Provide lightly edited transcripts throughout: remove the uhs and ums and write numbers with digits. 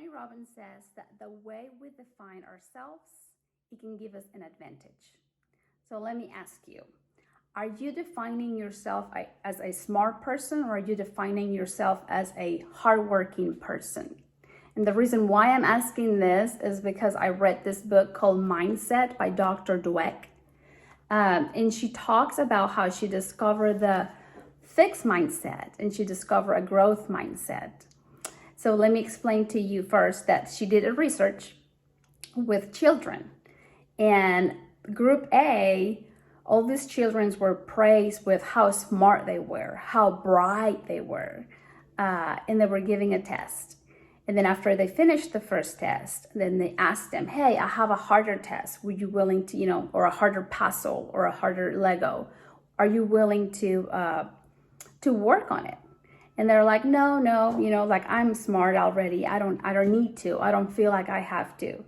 Tony Robbins says that the way we define ourselves, it can give us an advantage. So let me ask you, are you defining yourself as a smart person, or are you defining yourself as a hardworking person? And the reason why I'm asking this is because I read this book called Mindset by Dr. Dweck. And she talks about how she discovered the fixed mindset and she discovered a growth mindset. So let me explain to you first that she did a research with children. And group A, all these children were praised with how smart they were, how bright they were, and they were giving a test. And then after they finished the first test, then they asked them, hey, I have a harder test. Would you willing to, or a harder puzzle or a harder Lego? Are you willing to work on it? And they're like, no, like I'm smart already. I don't need to. I don't feel like I have to.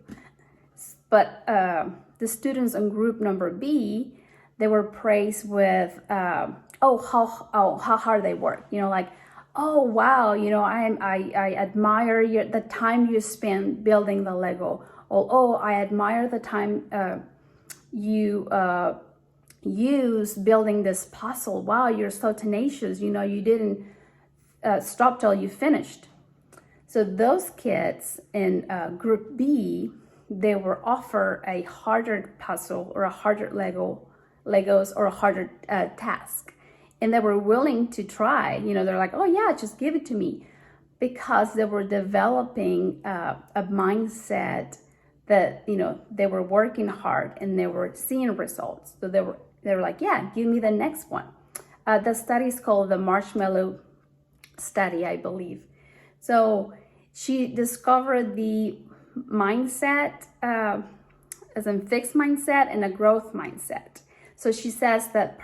But the students in group number B, they were praised with, how hard they work. Like, oh wow, I admire the time you spend building the Lego. Oh, I admire the time you use building this puzzle. Wow, you're so tenacious. You didn't stop till you finished. So those kids in group B, they were offered a harder puzzle or a harder Legos or a harder task. And they were willing to try, they're like, oh yeah, just give it to me. Because they were developing a mindset that, they were working hard and they were seeing results. So they were like, yeah, give me the next one. The study is called the Marshmallow Study, I believe. So she discovered the mindset as a fixed mindset and a growth mindset. So she says that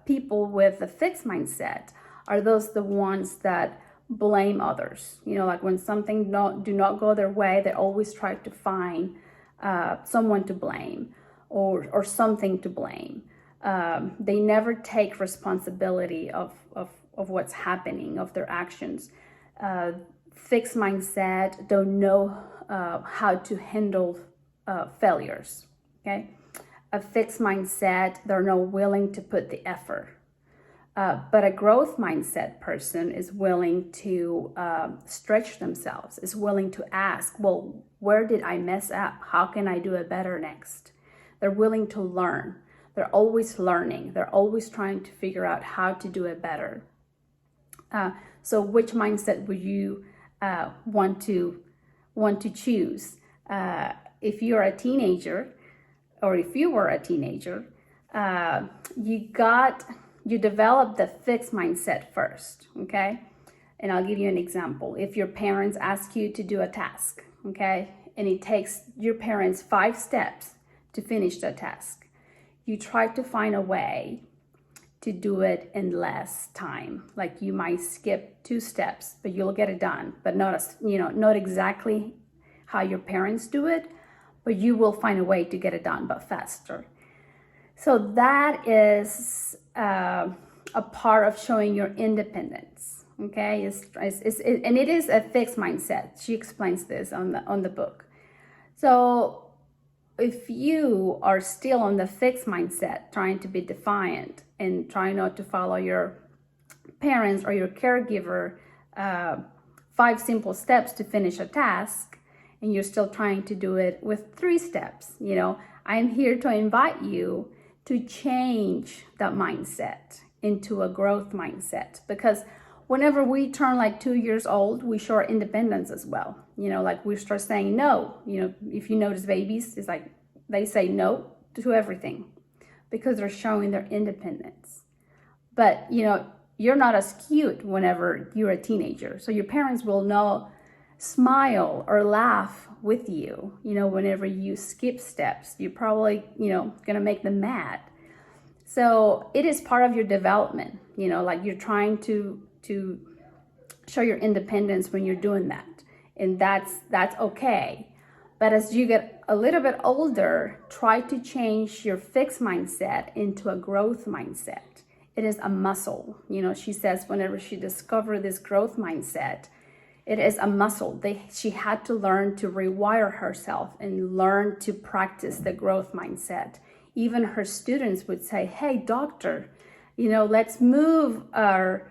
people with a fixed mindset are the ones that blame others. Like when something do not go their way, they always try to find someone to blame or something to blame. They never take responsibility of what's happening, of their actions. Fixed mindset don't know how to handle failures, okay? A fixed mindset, they're not willing to put the effort. But a growth mindset person is willing to stretch themselves, is willing to ask, well, where did I mess up? How can I do it better next? They're willing to learn. They're always learning. They're always trying to figure out how to do it better. So which mindset would you want to choose? If you're a teenager, or if you were a teenager, you develop the fixed mindset first, okay? And I'll give you an example. If your parents ask you to do a task, okay, and it takes your parents 5 steps to finish the task, you try to find a way to do it in less time. Like you might skip 2 steps, but you'll get it done, but not exactly how your parents do it, but you will find a way to get it done, but faster. So that is a part of showing your independence, okay? And it is a fixed mindset. She explains this on the book. So if you are still on the fixed mindset, trying to be defiant and trying not to follow your parents or your caregiver 5 simple steps to finish a task, and you're still trying to do it with 3 steps, I'm here to invite you to change that mindset into a growth mindset. Because whenever we turn like 2 years old, we show our independence as well. Like we start saying no. If you notice babies, it's like they say no to everything because they're showing their independence. But, you're not as cute whenever you're a teenager. So your parents will not smile or laugh with you, whenever you skip steps. You're probably, gonna make them mad. So it is part of your development, like you're trying to show your independence when you're doing that. And that's okay. But as you get a little bit older, try to change your fixed mindset into a growth mindset. It is a muscle. She says whenever she discovered this growth mindset, It is a muscle. She had to learn to rewire herself and learn to practice the growth mindset. Even her students would say, hey, doctor, let's move our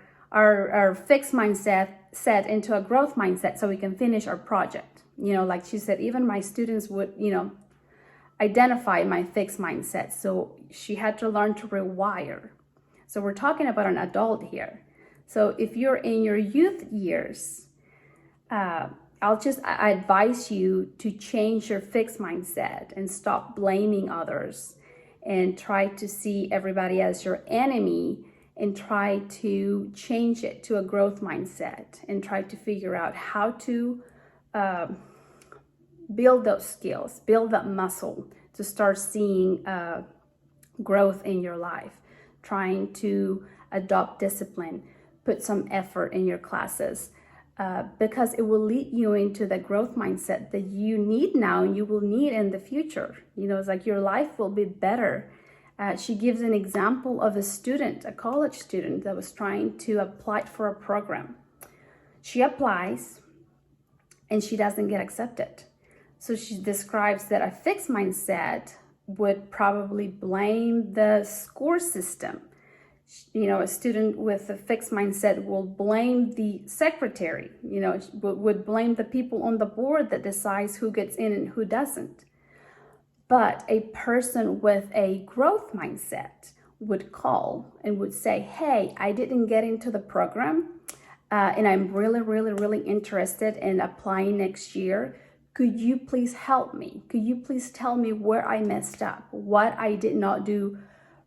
fixed mindset into a growth mindset so we can finish our project. Like she said, even my students would, identify my fixed mindset. So she had to learn to rewire. So we're talking about an adult here. So if you're in your youth years, I advise you to change your fixed mindset and stop blaming others and try to see everybody as your enemy and try to change it to a growth mindset and try to figure out how to build those skills, build that muscle to start seeing growth in your life, trying to adopt discipline, put some effort in your classes, because it will lead you into the growth mindset that you need now and you will need in the future. It's like your life will be better. She gives an example of a college student that was trying to apply for a program. She applies and she doesn't get accepted. So she describes that a fixed mindset would probably blame the score system. A student with a fixed mindset will blame the secretary, would blame the people on the board that decides who gets in and who doesn't. But a person with a growth mindset would call and would say, hey, I didn't get into the program and I'm really, really, really interested in applying next year. Could you please help me? Could you please tell me where I messed up, what I did not do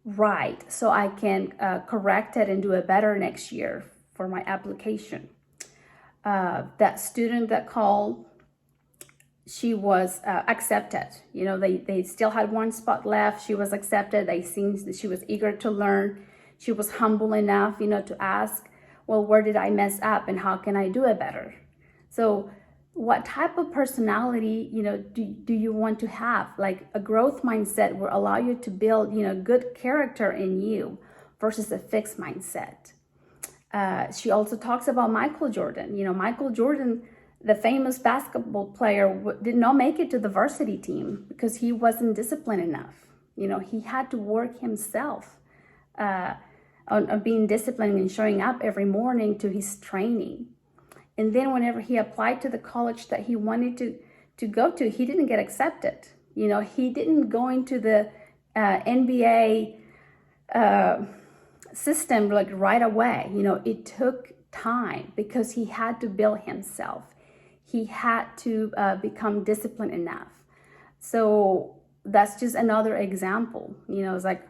right, so I can correct it and do it better next year for my application? That student that called, she was accepted. They still had one spot left. She was accepted. They seen that she was eager to learn. She was humble enough, to ask, well, where did I mess up and how can I do it better? So what type of personality, do you want to have? Like a growth mindset will allow you to build, good character in you versus a fixed mindset. She also talks about Michael Jordan. Michael Jordan, the famous basketball player, did not make it to the varsity team because he wasn't disciplined enough. He had to work himself on being disciplined and showing up every morning to his training. And then whenever he applied to the college that he wanted to go to, he didn't get accepted. He didn't go into the NBA system like right away. It took time because he had to build himself. He had to become disciplined enough. So that's just another example. It's like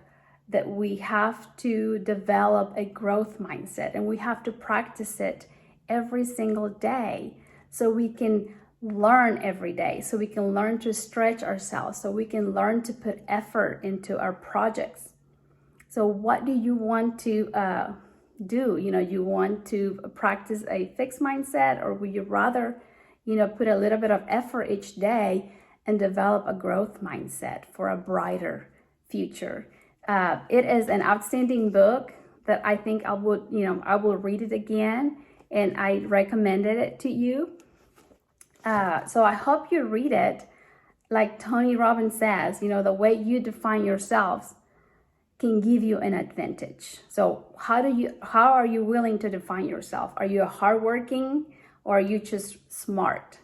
that we have to develop a growth mindset and we have to practice it every single day so we can learn every day, so we can learn to stretch ourselves, so we can learn to put effort into our projects. So what do you want to do? You want to practice a fixed mindset, or would you rather put a little bit of effort each day and develop a growth mindset for a brighter future? It is an outstanding book that I think I will read it again, and I recommended it to you. So I hope you read it. Like Tony Robbins says, the way you define yourselves can give you an advantage. So how are you willing to define yourself? Are you hardworking or are you just smart?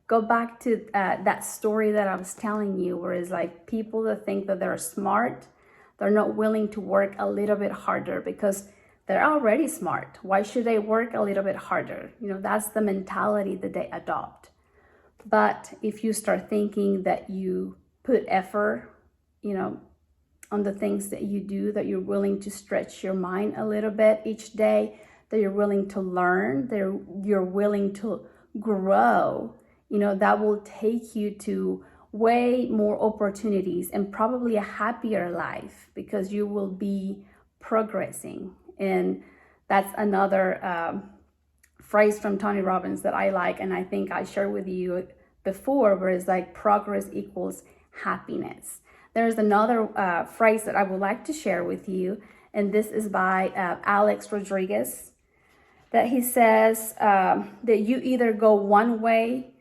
Go back to that story that I was telling you, where it's like people that think that they're smart, they're not willing to work a little bit harder because they're already smart. Why should they work a little bit harder? That's the mentality that they adopt. But if you start thinking that you put effort, on the things that you do, that you're willing to stretch your mind a little bit each day, that you're willing to learn, that you're willing to grow, that will take you to way more opportunities and probably a happier life because you will be progressing. And that's another phrase from Tony Robbins that I like, and I think I shared with you before, where it's like progress equals happiness. There's another phrase that I would like to share with you, and this is by Alex Rodriguez. that he says that you either go one way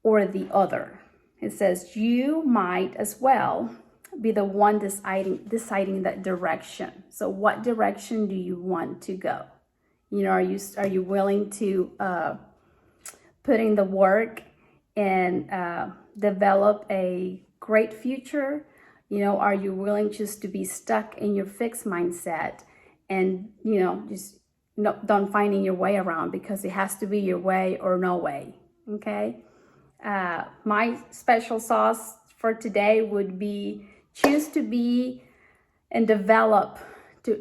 or the other. It says you might as well be the one deciding that direction. So what direction do you want to go? You know, are you willing to put in the work and develop a great future? You know, are you willing just to be stuck in your fixed mindset and, you know, just don't finding your way around because it has to be your way or no way? Okay. My special sauce for today would be choose to be and develop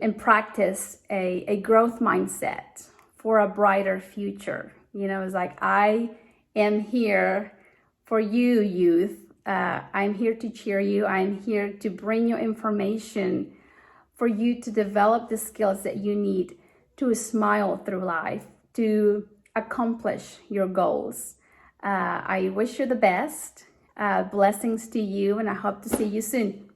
and practice a growth mindset for a brighter future. You know, it's like, I am here for you, youth. I'm here to cheer you. I'm here to bring you information for you to develop the skills that you need to smile through life, to accomplish your goals. I wish you the best. Blessings to you, and I hope to see you soon.